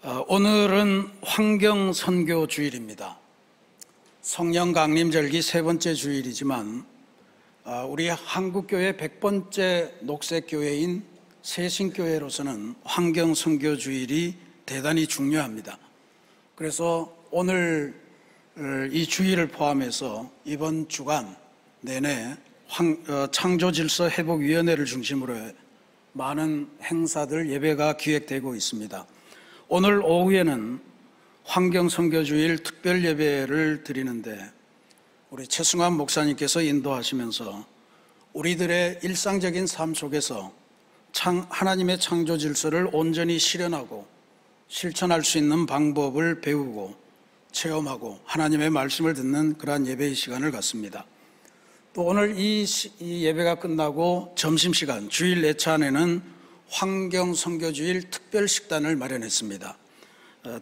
오늘은 환경선교 주일입니다. 성령 강림절기 세 번째 주일이지만 우리 한국교회 100번째 녹색교회인 새신교회로서는 환경선교 주일이 대단히 중요합니다. 그래서 오늘 이 주일을 포함해서 이번 주간 내내 창조질서 회복위원회를 중심으로 많은 행사들, 예배가 기획되고 있습니다. 오늘 오후에는 환경선교주일 특별예배를 드리는데 우리 최승환 목사님께서 인도하시면서 우리들의 일상적인 삶 속에서 하나님의 창조 질서를 온전히 실현하고 실천할 수 있는 방법을 배우고 체험하고 하나님의 말씀을 듣는 그러한 예배의 시간을 갖습니다. 또 오늘 이 예배가 끝나고 점심시간 주일 예찬에는 환경선교주일 특별식단을 마련했습니다.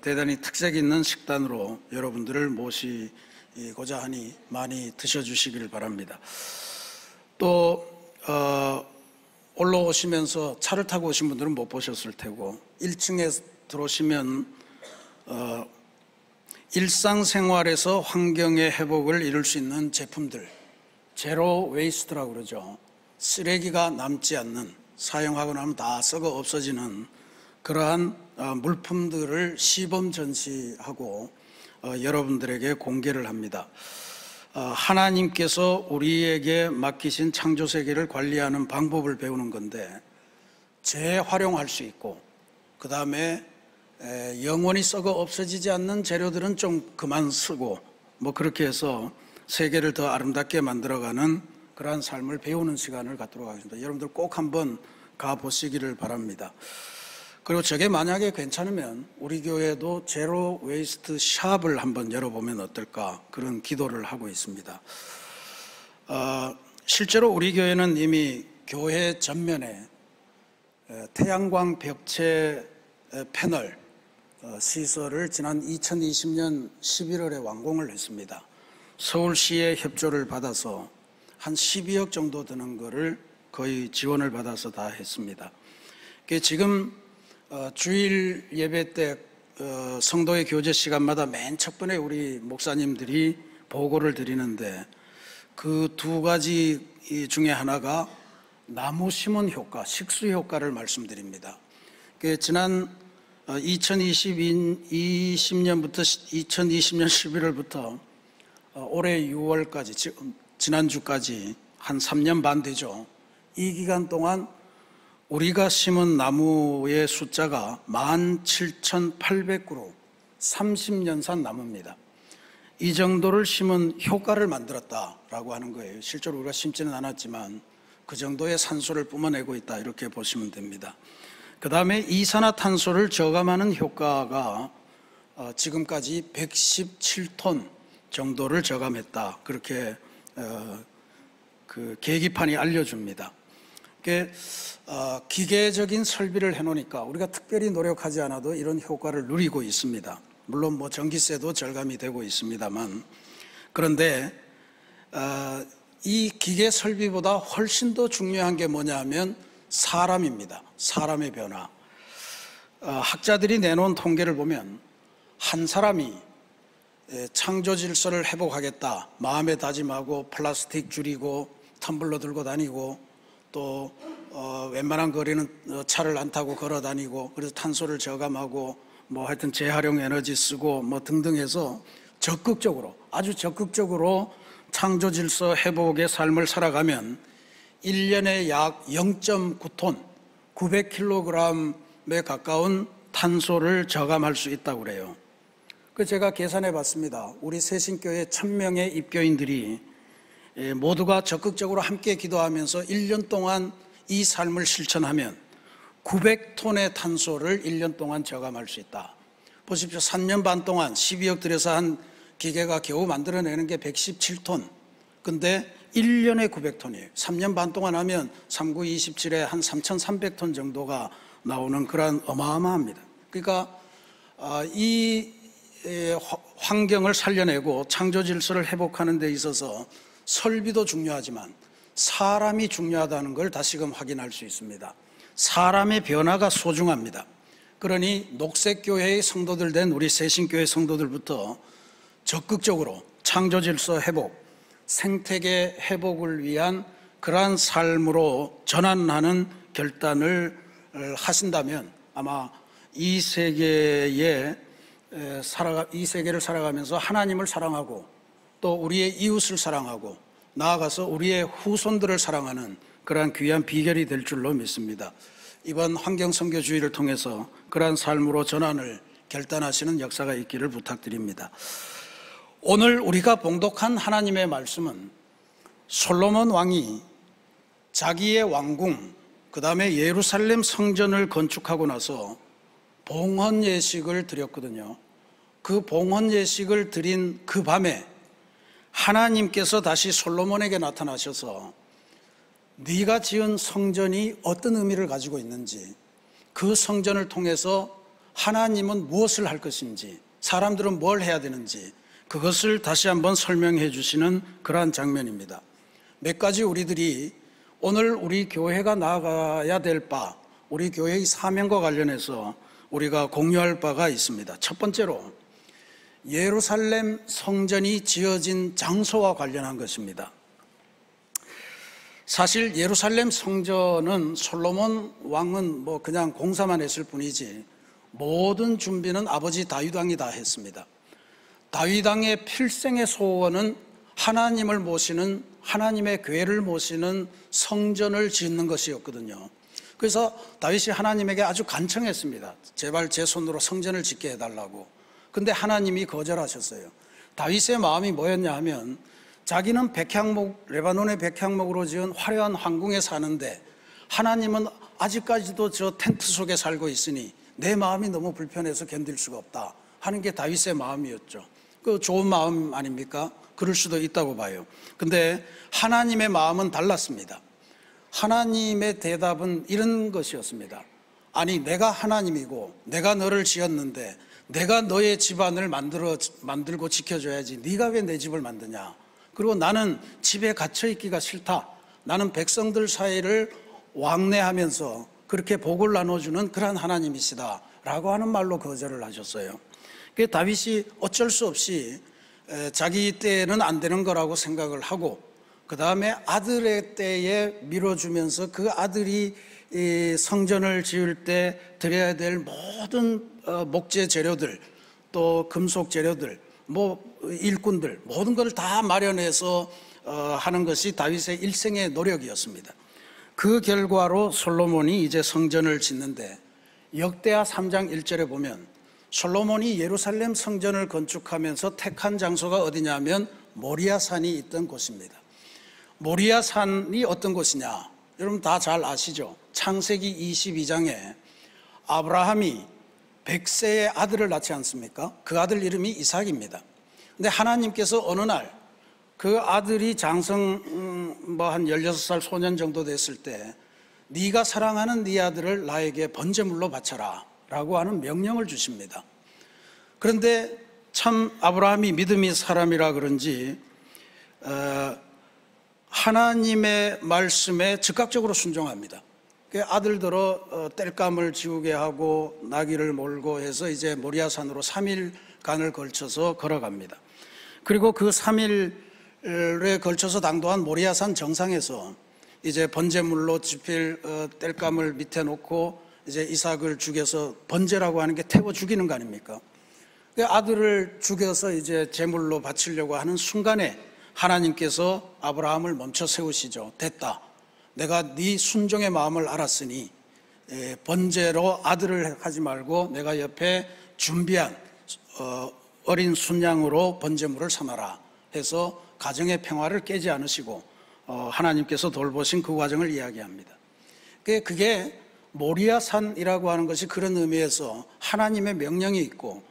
대단히 특색 있는 식단으로 여러분들을 모시고자 하니 많이 드셔주시기를 바랍니다. 또 올라오시면서 차를 타고 오신 분들은 못 보셨을 테고 1층에 들어오시면 일상생활에서 환경의 회복을 이룰 수 있는 제품들, 제로 웨이스트라고 그러죠. 쓰레기가 남지 않는, 사용하고 나면 다 썩어 없어지는 그러한 물품들을 시범 전시하고 여러분들에게 공개를 합니다. 하나님께서 우리에게 맡기신 창조세계를 관리하는 방법을 배우는 건데 재활용할 수 있고, 그 다음에 영원히 썩어 없어지지 않는 재료들은 좀 그만 쓰고 그렇게 해서 세계를 더 아름답게 만들어가는 그러한 삶을 배우는 시간을 갖도록 하겠습니다. 여러분들 꼭 한번 가보시기를 바랍니다. 그리고 저게 만약에 괜찮으면 우리 교회도 제로 웨이스트 샵을 한번 열어보면 어떨까, 그런 기도를 하고 있습니다. 실제로 우리 교회는 이미 교회 전면에 태양광 벽체 패널 시설을 지난 2020년 11월에 완공을 했습니다. 서울시의 협조를 받아서 한 12억 정도 드는 거를 거의 지원을 받아서 다 했습니다. 지금 주일 예배 때 성도의 교제 시간마다 맨 첫 번에 우리 목사님들이 보고를 드리는데 그 두 가지 중에 하나가 나무 심은 효과, 식수 효과를 말씀드립니다. 지난 2020년부터 2020년 11월부터 올해 6월까지, 지난주까지 한 3년 반 되죠. 이 기간 동안 우리가 심은 나무의 숫자가 17,800그루, 30년산 나무입니다. 이 정도를 심은 효과를 만들었다라고 하는 거예요. 실제로 우리가 심지는 않았지만 그 정도의 산소를 뿜어내고 있다, 이렇게 보시면 됩니다. 그 다음에 이산화탄소를 저감하는 효과가 지금까지 117톤 정도를 저감했다, 그렇게 그 계기판이 알려줍니다. 기계적인 설비를 해놓으니까 우리가 특별히 노력하지 않아도 이런 효과를 누리고 있습니다. 물론 전기세도 절감이 되고 있습니다만, 그런데 이 기계 설비보다 훨씬 더 중요한 게 뭐냐 하면 사람입니다. 사람의 변화. 학자들이 내놓은 통계를 보면 한 사람이 창조 질서를 회복하겠다 마음에 다짐하고 플라스틱 줄이고 텀블러 들고 다니고 또 웬만한 거리는 차를 안 타고 걸어 다니고, 그래서 탄소를 저감하고 하여튼 재활용 에너지 쓰고 등등 해서 적극적으로, 아주 적극적으로 창조 질서 회복의 삶을 살아가면 1년에 약 0.9톤, 900kg에 가까운 탄소를 저감할 수 있다고 그래요. 제가 계산해 봤습니다. 우리 새신교회 1000명의 입교인들이 모두가 적극적으로 함께 기도하면서 1년 동안 이 삶을 실천하면 900톤의 탄소를 1년 동안 저감할 수 있다. 보십시오. 3년 반 동안 12억 들여서 한 기계가 겨우 만들어내는 게 117톤. 근데 1년에 900톤이에요. 3년 반 동안 하면 3927에 한 3300톤 정도가 나오는 그런 어마어마합니다. 그러니까 이 환경을 살려내고 창조 질서를 회복하는 데 있어서 설비도 중요하지만 사람이 중요하다는 걸 다시금 확인할 수 있습니다. 사람의 변화가 소중합니다. 그러니 녹색교회의 성도들 된 우리 새신교회 성도들부터 적극적으로 창조질서 회복, 생태계 회복을 위한 그러한 삶으로 전환하는 결단을 하신다면 아마 이 세계를 살아가면서 하나님을 사랑하고 또 우리의 이웃을 사랑하고 나아가서 우리의 후손들을 사랑하는 그러한 귀한 비결이 될 줄로 믿습니다. 이번 환경선교주의를 통해서 그러한 삶으로 전환을 결단하시는 역사가 있기를 부탁드립니다. 오늘 우리가 봉독한 하나님의 말씀은 솔로몬 왕이 자기의 왕궁, 그 다음에 예루살렘 성전을 건축하고 나서 봉헌 예식을 드렸거든요. 그 봉헌 예식을 드린 그 밤에 하나님께서 다시 솔로몬에게 나타나셔서 네가 지은 성전이 어떤 의미를 가지고 있는지, 그 성전을 통해서 하나님은 무엇을 할 것인지, 사람들은 뭘 해야 되는지 그것을 다시 한번 설명해 주시는 그러한 장면입니다. 몇 가지 우리들이 오늘 우리 교회가 나아가야 될 바, 우리 교회의 사명과 관련해서 우리가 공유할 바가 있습니다. 첫 번째로 예루살렘 성전이 지어진 장소와 관련한 것입니다. 사실 예루살렘 성전은 솔로몬 왕은 그냥 공사만 했을 뿐이지 모든 준비는 아버지 다윗 왕이 다 했습니다. 다윗 왕의 필생의 소원은 하나님을 모시는, 하나님의 교회를 모시는 성전을 짓는 것이었거든요. 그래서 다윗이 하나님에게 아주 간청했습니다. 제발 제 손으로 성전을 짓게 해달라고. 근데 하나님이 거절하셨어요. 다윗의 마음이 뭐였냐 하면 자기는 백향목, 레바논의 백향목으로 지은 화려한 황궁에 사는데 하나님은 아직까지도 저 텐트 속에 살고 있으니 내 마음이 너무 불편해서 견딜 수가 없다 하는 게 다윗의 마음이었죠. 그 좋은 마음 아닙니까? 그럴 수도 있다고 봐요. 근데 하나님의 마음은 달랐습니다. 하나님의 대답은 이런 것이었습니다. 아니, 내가 하나님이고 내가 너를 지었는데 내가 너의 집안을 만들고 지켜줘야지 네가 왜 내 집을 만드냐. 그리고 나는 집에 갇혀 있기가 싫다. 나는 백성들 사이를 왕래하면서 그렇게 복을 나눠주는 그러한 하나님이시다 라고 하는 말로 거절을 하셨어요. 그 다윗이 어쩔 수 없이 자기 때에는 안 되는 거라고 생각을 하고 그 다음에 아들의 때에 밀어주면서 그 아들이 성전을 지을 때 드려야 될 모든 목재 재료들, 또 금속 재료들, 일꾼들 모든 걸 다 마련해서 하는 것이 다윗의 일생의 노력이었습니다. 그 결과로 솔로몬이 이제 성전을 짓는데 역대하 3장 1절에 보면 솔로몬이 예루살렘 성전을 건축하면서 택한 장소가 어디냐면 모리아산이 있던 곳입니다. 모리아산이 어떤 곳이냐? 여러분 다 잘 아시죠? 창세기 22장에 아브라함이 100세의 아들을 낳지 않습니까? 그 아들 이름이 이삭입니다. 근데 하나님께서 어느 날 그 아들이 장성 한 16살 소년 정도 됐을 때 네가 사랑하는 네 아들을 나에게 번제물로 바쳐라 라고 하는 명령을 주십니다. 그런데 참 아브라함이 믿음이 사람이라 그런지 하나님의 말씀에 즉각적으로 순종합니다. 아들들어 땔감을 지우게 하고 나귀를 몰고 해서 이제 모리아산으로 3일간을 걸쳐서 걸어갑니다. 그리고 그 3일에 걸쳐서 당도한 모리아산 정상에서 이제 번제물로 지필 땔감을 밑에 놓고 이제 이삭을 죽여서 번제라고 하는 게 태워 죽이는 거 아닙니까? 그 아들을 죽여서 이제 제물로 바치려고 하는 순간에 하나님께서 아브라함을 멈춰 세우시죠. 됐다. 내가 네 순종의 마음을 알았으니 번제로 아들을 하지 말고 내가 옆에 준비한 어린 순양으로 번제물을 삼아라 해서 가정의 평화를 깨지 않으시고 하나님께서 돌보신 그 과정을 이야기합니다. 그게 모리아산이라고 하는 것이 그런 의미에서 하나님의 명령이 있고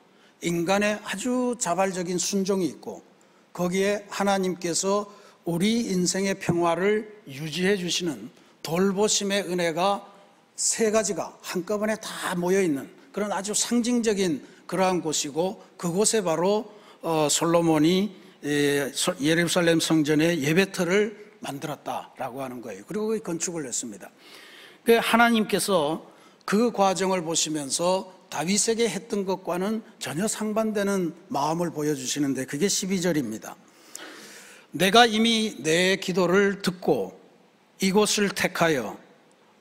인간의 아주 자발적인 순종이 있고 거기에 하나님께서 우리 인생의 평화를 유지해 주시는 돌보심의 은혜가 세 가지가 한꺼번에 다 모여있는 그런 아주 상징적인 그러한 곳이고 그곳에 바로 솔로몬이 예루살렘 성전의 예배터를 만들었다라고 하는 거예요. 그리고 그 건축을 했습니다. 하나님께서 그 과정을 보시면서 다윗에게 했던 것과는 전혀 상반되는 마음을 보여주시는데 그게 12절입니다. 내가 이미 내 기도를 듣고 이곳을 택하여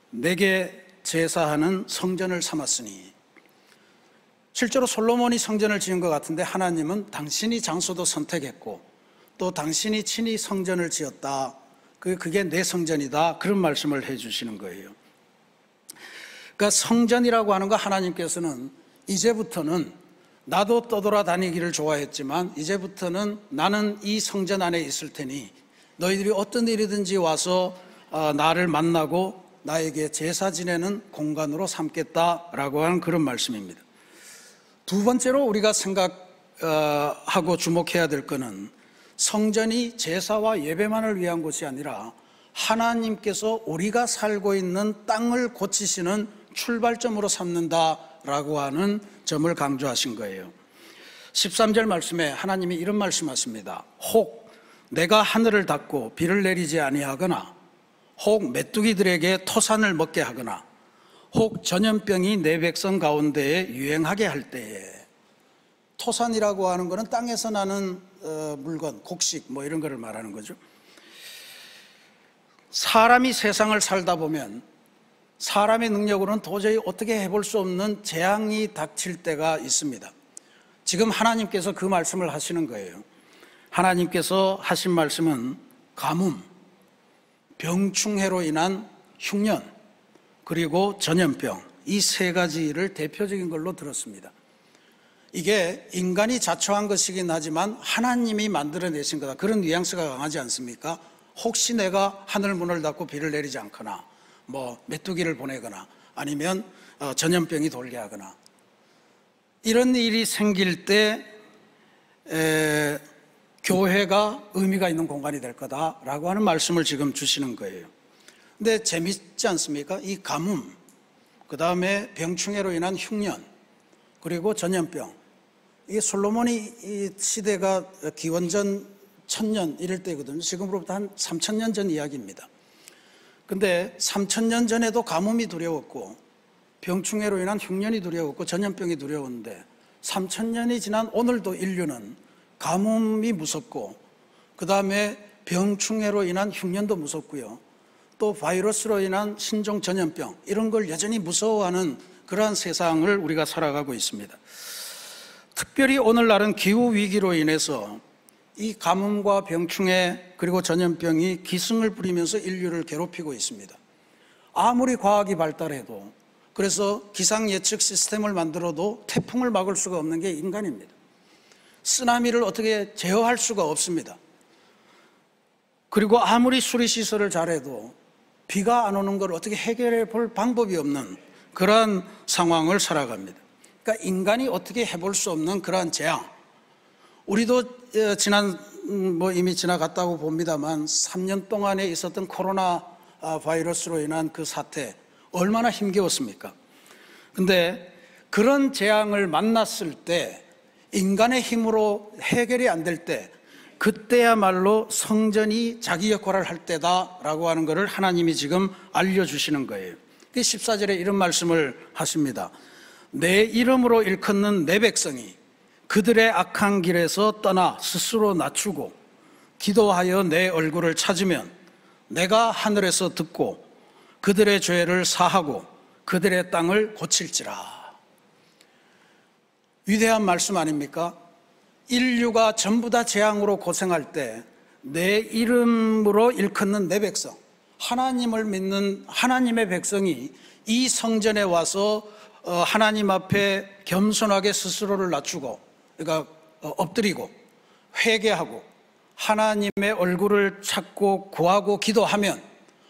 내게 제사하는 성전을 삼았으니, 실제로 솔로몬이 성전을 지은 것 같은데 하나님은 당신이 장소도 선택했고 또 당신이 친히 성전을 지었다, 그게 내 성전이다, 그런 말씀을 해 주시는 거예요. 그러니까 성전이라고 하는 거 하나님께서는 이제부터는, 나도 떠돌아다니기를 좋아했지만 이제부터는 나는 이 성전 안에 있을 테니 너희들이 어떤 일이든지 와서 나를 만나고 나에게 제사 지내는 공간으로 삼겠다라고 하는 그런 말씀입니다. 두 번째로 우리가 생각하고 주목해야 될 것은 성전이 제사와 예배만을 위한 것이 아니라 하나님께서 우리가 살고 있는 땅을 고치시는 출발점으로 삼는다라고 하는 점을 강조하신 거예요. 13절 말씀에 하나님이 이런 말씀하십니다. 혹 내가 하늘을 닫고 비를 내리지 아니하거나, 혹 메뚜기들에게 토산을 먹게 하거나, 혹 전염병이 내 백성 가운데에 유행하게 할 때에. 토산이라고 하는 것은 땅에서 나는 물건, 곡식 뭐 이런 거를 말하는 거죠. 사람이 세상을 살다 보면 사람의 능력으로는 도저히 어떻게 해볼 수 없는 재앙이 닥칠 때가 있습니다. 지금 하나님께서 그 말씀을 하시는 거예요. 하나님께서 하신 말씀은 가뭄, 병충해로 인한 흉년, 그리고 전염병, 이 세 가지를 대표적인 걸로 들었습니다. 이게 인간이 자초한 것이긴 하지만 하나님이 만들어내신 거다, 그런 뉘앙스가 강하지 않습니까? 혹시 내가 하늘 문을 닫고 비를 내리지 않거나, 뭐 메뚜기를 보내거나, 아니면 전염병이 돌게 하거나, 이런 일이 생길 때 교회가 의미가 있는 공간이 될 거다라고 하는 말씀을 지금 주시는 거예요. 근데 재밌지 않습니까? 이 가뭄, 그 다음에 병충해로 인한 흉년, 그리고 전염병, 이게 솔로몬이 이 시대가 기원전 1000년 이럴 때거든요. 지금으로부터 한 3000년 전 이야기입니다. 근데 3000년 전에도 가뭄이 두려웠고 병충해로 인한 흉년이 두려웠고 전염병이 두려웠는데 3000년이 지난 오늘도 인류는 가뭄이 무섭고, 그 다음에 병충해로 인한 흉년도 무섭고요, 또 바이러스로 인한 신종 전염병, 이런 걸 여전히 무서워하는 그러한 세상을 우리가 살아가고 있습니다. 특별히 오늘날은 기후위기로 인해서 이 가뭄과 병충해 그리고 전염병이 기승을 부리면서 인류를 괴롭히고 있습니다. 아무리 과학이 발달해도, 그래서 기상예측 시스템을 만들어도 태풍을 막을 수가 없는 게 인간입니다. 쓰나미를 어떻게 제어할 수가 없습니다. 그리고 아무리 수리시설을 잘해도 비가 안 오는 걸 어떻게 해결해 볼 방법이 없는 그러한 상황을 살아갑니다. 그러니까 인간이 어떻게 해볼 수 없는 그러한 재앙, 우리도 이미 지나갔다고 봅니다만 3년 동안에 있었던 코로나 바이러스로 인한 그 사태 얼마나 힘겨웠습니까? 근데 그런 재앙을 만났을 때 인간의 힘으로 해결이 안 될 때, 그때야말로 성전이 자기 역할을 할 때다라고 하는 것을 하나님이 지금 알려주시는 거예요. 14절에 이런 말씀을 하십니다. 내 이름으로 일컫는 내 백성이 그들의 악한 길에서 떠나 스스로 낮추고 기도하여 내 얼굴을 찾으면 내가 하늘에서 듣고 그들의 죄를 사하고 그들의 땅을 고칠지라. 위대한 말씀 아닙니까? 인류가 전부 다 재앙으로 고생할 때 내 이름으로 일컫는 내 백성, 하나님을 믿는 하나님의 백성이 이 성전에 와서 하나님 앞에 겸손하게 스스로를 낮추고, 그러니까 엎드리고 회개하고 하나님의 얼굴을 찾고 구하고 기도하면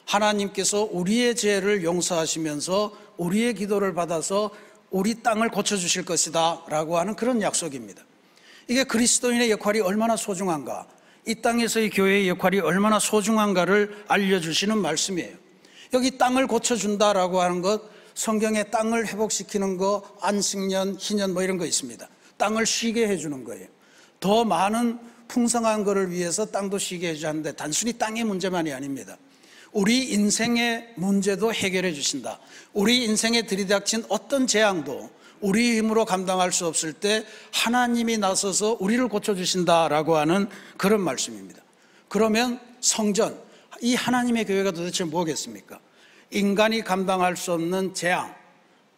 하나님께서 우리의 죄를 용서하시면서 우리의 기도를 받아서 우리 땅을 고쳐주실 것이다 라고 하는 그런 약속입니다. 이게 그리스도인의 역할이 얼마나 소중한가, 이 땅에서의 교회의 역할이 얼마나 소중한가를 알려주시는 말씀이에요. 여기 땅을 고쳐준다라고 하는 것, 성경에 땅을 회복시키는 거, 안식년, 희년 뭐 이런 거 있습니다. 땅을 쉬게 해주는 거예요. 더 많은 풍성한 것을 위해서 땅도 쉬게 해주는데 단순히 땅의 문제만이 아닙니다. 우리 인생의 문제도 해결해 주신다. 우리 인생에 들이닥친 어떤 재앙도 우리 힘으로 감당할 수 없을 때 하나님이 나서서 우리를 고쳐주신다라고 하는 그런 말씀입니다. 그러면 성전, 이 하나님의 교회가 도대체 뭐겠습니까? 인간이 감당할 수 없는 재앙,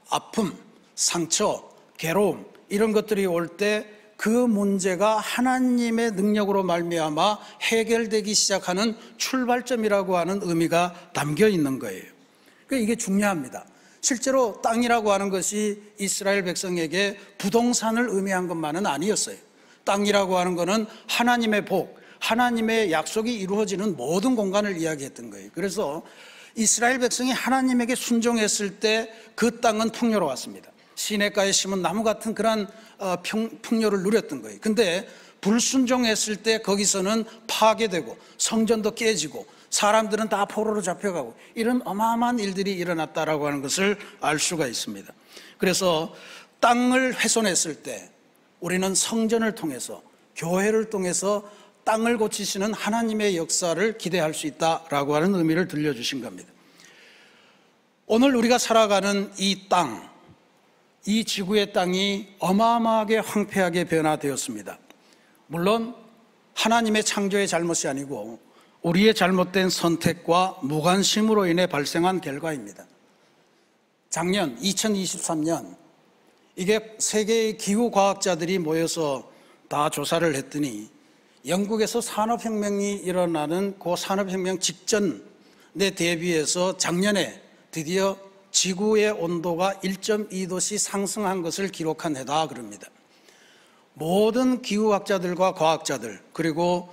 아픔, 상처, 괴로움 이런 것들이 올 때 그 문제가 하나님의 능력으로 말미암아 해결되기 시작하는 출발점이라고 하는 의미가 담겨 있는 거예요. 그러니까 이게 중요합니다. 실제로 땅이라고 하는 것이 이스라엘 백성에게 부동산을 의미한 것만은 아니었어요. 땅이라고 하는 것은 하나님의 복, 하나님의 약속이 이루어지는 모든 공간을 이야기했던 거예요. 그래서 이스라엘 백성이 하나님에게 순종했을 때 그 땅은 풍요로웠습니다. 시냇가에 심은 나무 같은 그런 풍요를 누렸던 거예요. 근데 불순종했을 때 거기서는 파괴되고 성전도 깨지고 사람들은 다 포로로 잡혀가고 이런 어마어마한 일들이 일어났다라고 하는 것을 알 수가 있습니다. 그래서 땅을 훼손했을 때 우리는 성전을 통해서, 교회를 통해서 땅을 고치시는 하나님의 역사를 기대할 수 있다라고 하는 의미를 들려주신 겁니다. 오늘 우리가 살아가는 이 땅, 이 지구의 땅이 어마어마하게 황폐하게 변화되었습니다. 물론 하나님의 창조의 잘못이 아니고 우리의 잘못된 선택과 무관심으로 인해 발생한 결과입니다. 작년 2023년 이게 세계의 기후과학자들이 모여서 다 조사를 했더니 영국에서 산업혁명이 일어나는 그 산업혁명 직전에 대비해서 작년에 드디어 지구의 온도가 1.2도씩 상승한 것을 기록한 해다 그럽니다. 모든 기후학자들과 과학자들 그리고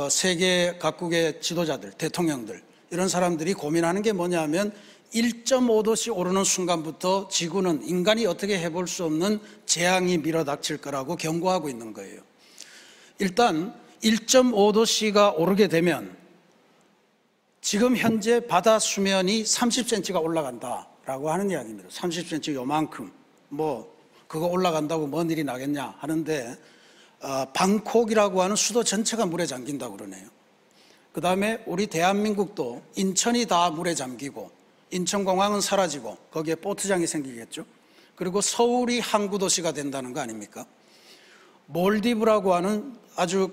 세계 각국의 지도자들, 대통령들 이런 사람들이 고민하는 게 뭐냐면 1.5도씩 오르는 순간부터 지구는 인간이 어떻게 해볼 수 없는 재앙이 밀어닥칠 거라고 경고하고 있는 거예요. 일단 1.5도씨가 오르게 되면 지금 현재 바다 수면이 30cm가 올라간다라고 하는 이야기입니다. 30cm 요만큼 그거 올라간다고 뭔 일이 나겠냐 하는데 방콕이라고 하는 수도 전체가 물에 잠긴다고 그러네요. 그 다음에 우리 대한민국도 인천이 다 물에 잠기고 인천공항은 사라지고 거기에 보트장이 생기겠죠. 그리고 서울이 항구도시가 된다는 거 아닙니까? 몰디브라고 하는 아주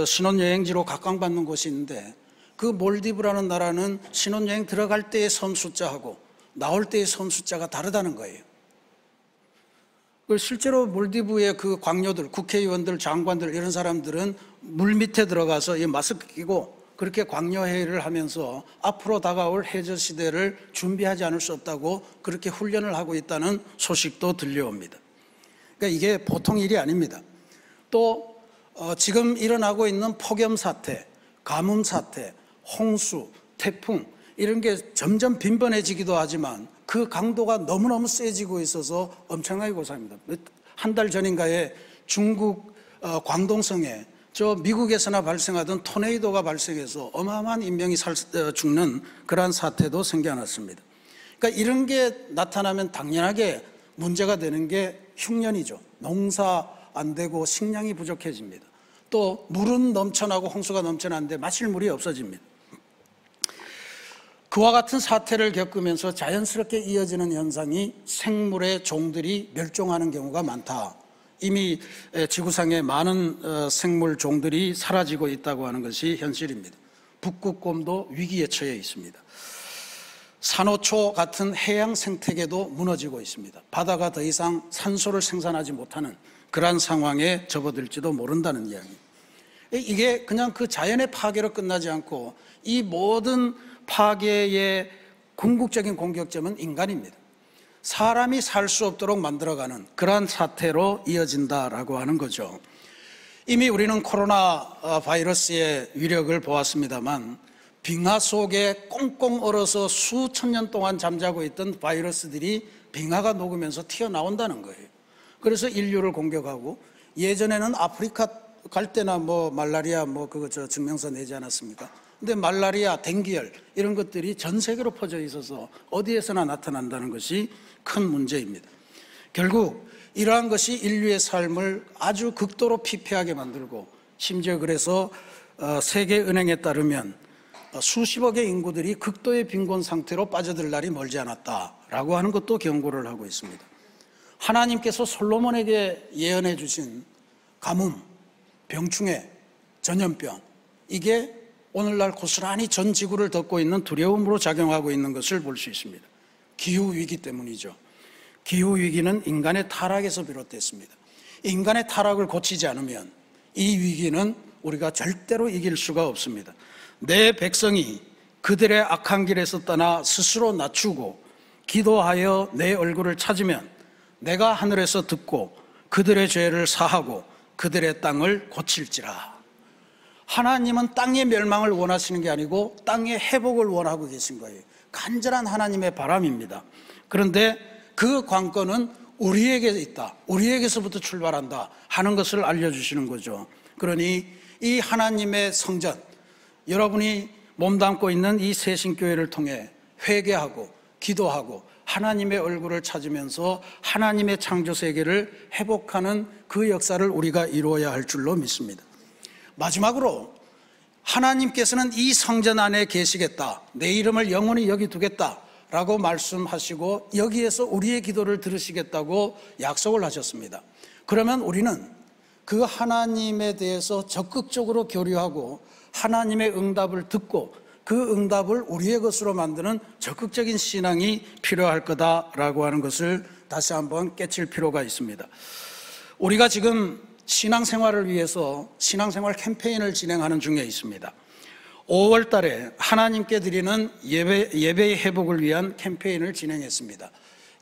신혼여행지로 각광받는 곳이 있는데 그 몰디브라는 나라는 신혼여행 들어갈 때의 섬 숫자하고 나올 때의 섬 숫자가 다르다는 거예요. 실제로 몰디브의 그 광료들, 국회의원들, 장관들 이런 사람들은 물 밑에 들어가서 이 마스크 끼고 그렇게 광료회의를 하면서 앞으로 다가올 해저 시대를 준비하지 않을 수 없다고 그렇게 훈련을 하고 있다는 소식도 들려옵니다. 그러니까 이게 보통 일이 아닙니다. 또 지금 일어나고 있는 폭염 사태, 가뭄 사태, 홍수, 태풍 이런 게 점점 빈번해지기도 하지만 그 강도가 너무너무 세지고 있어서 엄청나게 고사합니다. 한 달 전인가에 중국 광동성에 미국에서나 발생하던 토네이도가 발생해서 어마어마한 인명이 죽는 그러한 사태도 생겨났습니다. 그러니까 이런 게 나타나면 당연하게 문제가 되는 게 흉년이죠. 농사 안 되고 식량이 부족해집니다. 또 물은 넘쳐나고 홍수가 넘쳐나는데 마실 물이 없어집니다. 그와 같은 사태를 겪으면서 자연스럽게 이어지는 현상이 생물의 종들이 멸종하는 경우가 많다. 이미 지구상에 많은 생물 종들이 사라지고 있다고 하는 것이 현실입니다. 북극곰도 위기에 처해 있습니다. 산호초 같은 해양 생태계도 무너지고 있습니다. 바다가 더 이상 산소를 생산하지 못하는 그러한 상황에 접어들지도 모른다는 이야기. 이게 그냥 그 자연의 파괴로 끝나지 않고 이 모든 파괴의 궁극적인 공격점은 인간입니다. 사람이 살 수 없도록 만들어가는 그러한 사태로 이어진다라고 하는 거죠. 이미 우리는 코로나 바이러스의 위력을 보았습니다만 빙하 속에 꽁꽁 얼어서 수천 년 동안 잠자고 있던 바이러스들이 빙하가 녹으면서 튀어나온다는 거예요. 그래서 인류를 공격하고 예전에는 아프리카 갈 때나 말라리아 증명서 내지 않았습니까? 근데 말라리아, 댕기열 이런 것들이 전 세계로 퍼져 있어서 어디에서나 나타난다는 것이 큰 문제입니다. 결국 이러한 것이 인류의 삶을 아주 극도로 피폐하게 만들고 심지어 그래서 세계은행에 따르면 수십억의 인구들이 극도의 빈곤 상태로 빠져들 날이 멀지 않았다라고 하는 것도 경고를 하고 있습니다. 하나님께서 솔로몬에게 예언해 주신 가뭄, 병충해, 전염병, 이게 오늘날 고스란히 전 지구를 덮고 있는 두려움으로 작용하고 있는 것을 볼 수 있습니다. 기후위기 때문이죠. 기후위기는 인간의 타락에서 비롯됐습니다. 인간의 타락을 고치지 않으면 이 위기는 우리가 절대로 이길 수가 없습니다. 내 백성이 그들의 악한 길에서 떠나 스스로 낮추고 기도하여 내 얼굴을 찾으면 내가 하늘에서 듣고 그들의 죄를 사하고 그들의 땅을 고칠지라. 하나님은 땅의 멸망을 원하시는 게 아니고 땅의 회복을 원하고 계신 거예요. 간절한 하나님의 바람입니다. 그런데 그 관건은 우리에게 있다, 우리에게서부터 출발한다 하는 것을 알려주시는 거죠. 그러니 이 하나님의 성전, 여러분이 몸담고 있는 이 새신교회를 통해 회개하고 기도하고 하나님의 얼굴을 찾으면서 하나님의 창조 세계를 회복하는 그 역사를 우리가 이루어야 할 줄로 믿습니다. 마지막으로 하나님께서는 이 성전 안에 계시겠다, 내 이름을 영원히 여기 두겠다 라고 말씀하시고 여기에서 우리의 기도를 들으시겠다고 약속을 하셨습니다. 그러면 우리는 그 하나님에 대해서 적극적으로 교류하고 하나님의 응답을 듣고 그 응답을 우리의 것으로 만드는 적극적인 신앙이 필요할 거다라고 하는 것을 다시 한번 깨칠 필요가 있습니다. 우리가 지금 신앙생활을 위해서 신앙생활 캠페인을 진행하는 중에 있습니다. 5월 달에 하나님께 드리는 예배의 회복을 위한 캠페인을 진행했습니다.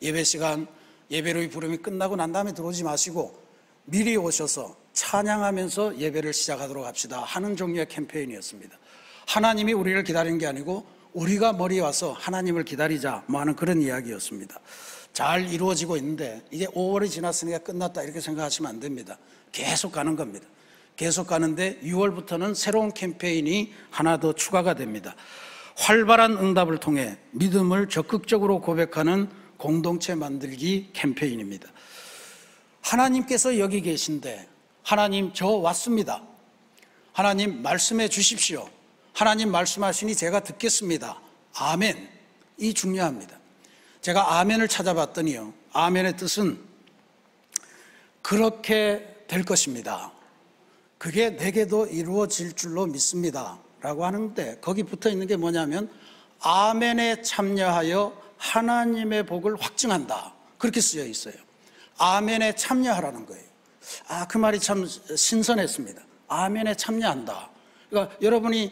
예배 시간, 예배로의 부름이 끝나고 난 다음에 들어오지 마시고 미리 오셔서 찬양하면서 예배를 시작하도록 합시다 하는 종류의 캠페인이었습니다. 하나님이 우리를 기다리는 게 아니고 우리가 머리 와서 하나님을 기다리자 뭐 하는 그런 이야기였습니다. 잘 이루어지고 있는데 이게 5월이 지났으니까 끝났다 이렇게 생각하시면 안 됩니다. 계속 가는 겁니다. 계속 가는데 6월부터는 새로운 캠페인이 하나 더 추가가 됩니다. 활발한 응답을 통해 믿음을 적극적으로 고백하는 공동체 만들기 캠페인입니다. 하나님께서 여기 계신데 하나님 저 왔습니다, 하나님 말씀해 주십시오, 하나님 말씀하시니 제가 듣겠습니다, 아멘. 이 중요합니다. 제가 아멘을 찾아봤더니요, 아멘의 뜻은 그렇게 될 것입니다, 그게 내게도 이루어질 줄로 믿습니다 라고 하는데 거기 붙어 있는 게 뭐냐면 아멘에 참여하여 하나님의 복을 확증한다, 그렇게 쓰여 있어요. 아멘에 참여하라는 거예요. 그 말이 참 신선했습니다. 아멘에 참여한다. 그러니까 여러분이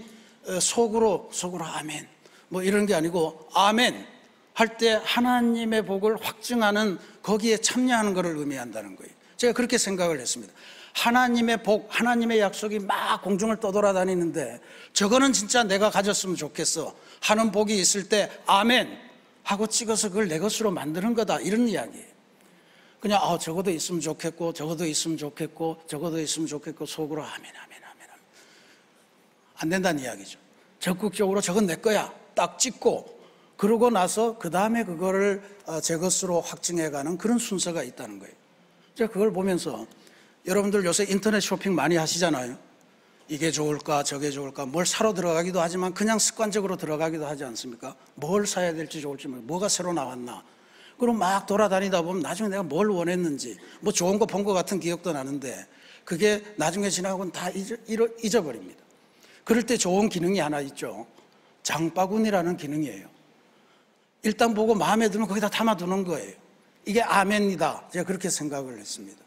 속으로 아멘 뭐 이런 게 아니고 아멘 할 때 하나님의 복을 확증하는 거기에 참여하는 것을 의미한다는 거예요. 제가 그렇게 생각을 했습니다. 하나님의 복, 하나님의 약속이 막 공중을 떠돌아다니는데 저거는 진짜 내가 가졌으면 좋겠어 하는 복이 있을 때 아멘 하고 찍어서 그걸 내 것으로 만드는 거다, 이런 이야기예요. 그냥 저거도 있으면 좋겠고 저거도 있으면 좋겠고 저거도 있으면 좋겠고 속으로 아멘 안 된다는 이야기죠. 적극적으로 저건 내 거야 딱 찍고 그러고 나서 그 다음에 그거를 제 것으로 확증해가는 그런 순서가 있다는 거예요. 제가 그걸 보면서 여러분들 요새 인터넷 쇼핑 많이 하시잖아요. 이게 좋을까 저게 좋을까 뭘 사러 들어가기도 하지만 그냥 습관적으로 들어가기도 하지 않습니까? 뭘 사야 될지 좋을지 뭐가 새로 나왔나, 그럼 막 돌아다니다 보면 나중에 내가 뭘 원했는지 뭐 좋은 거 본 것 같은 기억도 나는데 그게 나중에 지나가고는 다 잊어버립니다. 그럴 때 좋은 기능이 하나 있죠. 장바구니라는 기능이에요. 일단 보고 마음에 들면 거기다 담아두는 거예요. 이게 아멘이다, 제가 그렇게 생각을 했습니다.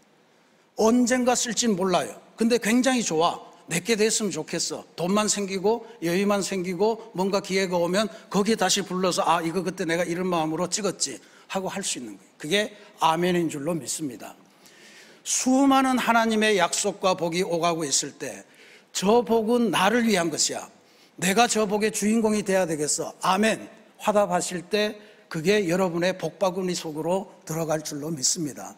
언젠가 쓸진 몰라요. 근데 굉장히 좋아, 내게 됐으면 좋겠어. 돈만 생기고 여유만 생기고 뭔가 기회가 오면 거기에 다시 불러서 이거 그때 내가 이런 마음으로 찍었지 하고 할 수 있는 거예요. 그게 아멘인 줄로 믿습니다. 수많은 하나님의 약속과 복이 오가고 있을 때 저 복은 나를 위한 것이야, 내가 저 복의 주인공이 돼야 되겠어, 아멘 화답하실 때 그게 여러분의 복바구니 속으로 들어갈 줄로 믿습니다.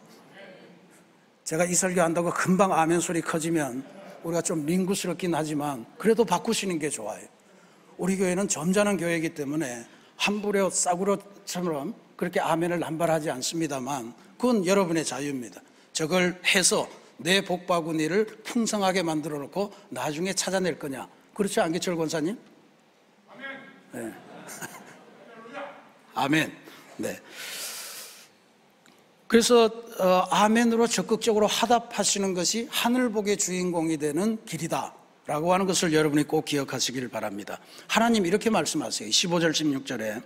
제가 이 설교한다고 금방 아멘 소리 커지면 우리가 좀 민구스럽긴 하지만 그래도 바꾸시는 게 좋아요. 우리 교회는 점잖은 교회이기 때문에 함부로 싸구려처럼 그렇게 아멘을 남발하지 않습니다만 그건 여러분의 자유입니다. 저걸 해서 내 복바구니를 풍성하게 만들어 놓고 나중에 찾아낼 거냐, 그렇지 않겠죠 권사님? 아멘. 네. 아멘. 네. 그래서 아멘으로 적극적으로 화답하시는 것이 하늘복의 주인공이 되는 길이다 라고 하는 것을 여러분이 꼭 기억하시길 바랍니다. 하나님 이렇게 말씀하세요. 15절 16절에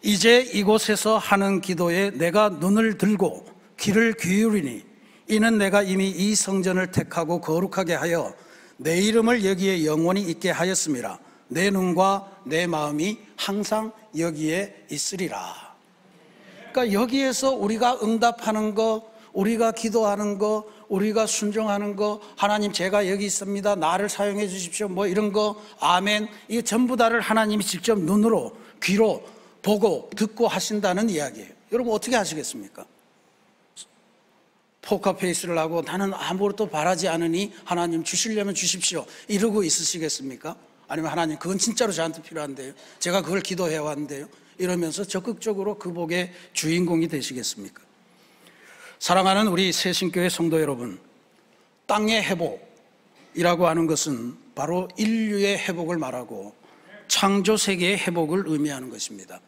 이제 이곳에서 하는 기도에 내가 눈을 들고 귀를 기울이니 이는 내가 이미 이 성전을 택하고 거룩하게 하여 내 이름을 여기에 영원히 있게 하였음이라. 내 눈과 내 마음이 항상 여기에 있으리라. 그러니까 여기에서 우리가 응답하는 거, 우리가 기도하는 거, 우리가 순종하는 거, 하나님 제가 여기 있습니다, 나를 사용해 주십시오, 뭐 이런 거, 아멘, 이거 전부 다를 하나님이 직접 눈으로 귀로 보고 듣고 하신다는 이야기예요. 여러분 어떻게 하시겠습니까? 포커페이스를 하고 나는 아무것도 바라지 않으니 하나님 주시려면 주십시오 이러고 있으시겠습니까? 아니면 하나님 그건 진짜로 저한테 필요한데요, 제가 그걸 기도해 왔는데요, 이러면서 적극적으로 그 복의 주인공이 되시겠습니까? 사랑하는 우리 새신교회 성도 여러분, 땅의 회복이라고 하는 것은 바로 인류의 회복을 말하고 창조 세계의 회복을 의미하는 것입니다.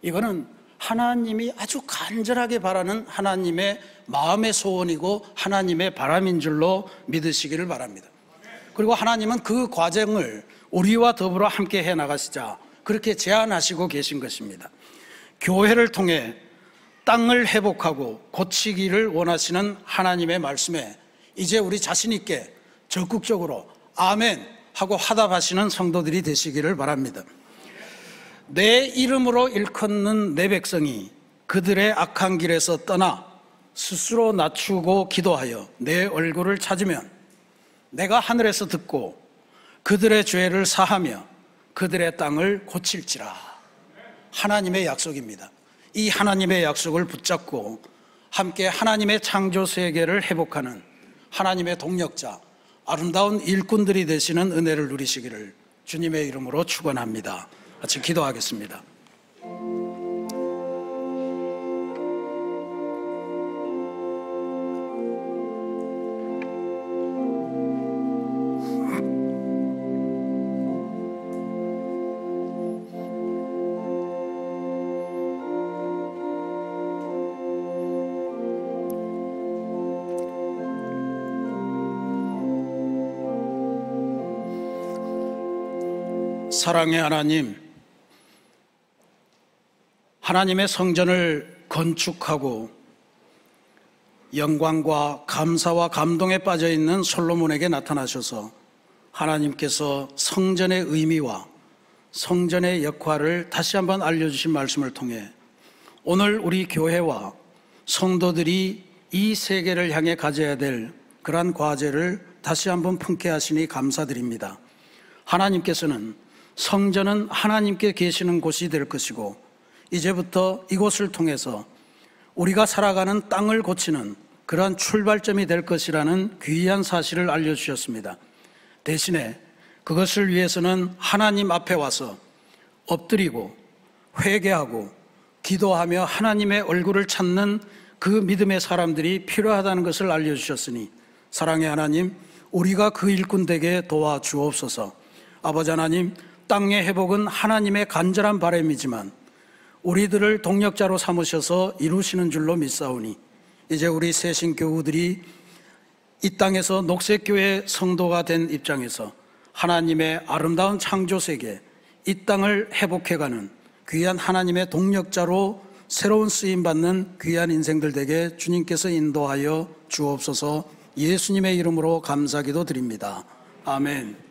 이거는 하나님이 아주 간절하게 바라는 하나님의 마음의 소원이고 하나님의 바람인 줄로 믿으시기를 바랍니다. 그리고 하나님은 그 과정을 우리와 더불어 함께 해나가시자 그렇게 제안하시고 계신 것입니다. 교회를 통해 땅을 회복하고 고치기를 원하시는 하나님의 말씀에 이제 우리 자신 있게 적극적으로 아멘 하고 화답하시는 성도들이 되시기를 바랍니다. 내 이름으로 일컫는 내 백성이 그들의 악한 길에서 떠나 스스로 낮추고 기도하여 내 얼굴을 찾으면 내가 하늘에서 듣고 그들의 죄를 사하며 그들의 땅을 고칠지라. 하나님의 약속입니다. 이 하나님의 약속을 붙잡고 함께 하나님의 창조 세계를 회복하는 하나님의 동력자, 아름다운 일꾼들이 되시는 은혜를 누리시기를 주님의 이름으로 축원합니다. 같이 기도하겠습니다. 사랑의 하나님, 하나님의 성전을 건축하고 영광과 감사와 감동에 빠져있는 솔로몬에게 나타나셔서 하나님께서 성전의 의미와 성전의 역할을 다시 한번 알려주신 말씀을 통해 오늘 우리 교회와 성도들이 이 세계를 향해 가져야 될 그러한 과제를 다시 한번 품게 하시니 감사드립니다. 하나님께서는 성전은 하나님께 계시는 곳이 될 것이고 이제부터 이곳을 통해서 우리가 살아가는 땅을 고치는 그러한 출발점이 될 것이라는 귀한 사실을 알려주셨습니다. 대신에 그것을 위해서는 하나님 앞에 와서 엎드리고 회개하고 기도하며 하나님의 얼굴을 찾는 그 믿음의 사람들이 필요하다는 것을 알려주셨으니 사랑의 하나님, 우리가 그 일꾼 되게 도와주옵소서. 아버지 하나님, 땅의 회복은 하나님의 간절한 바람이지만 우리들을 동력자로 삼으셔서 이루시는 줄로 믿사오니 이제 우리 새신교우들이 이 땅에서 녹색교회 성도가 된 입장에서 하나님의 아름다운 창조세계, 이 땅을 회복해가는 귀한 하나님의 동력자로 새로운 쓰임받는 귀한 인생들 되게 주님께서 인도하여 주옵소서. 예수님의 이름으로 감사기도 드립니다. 아멘.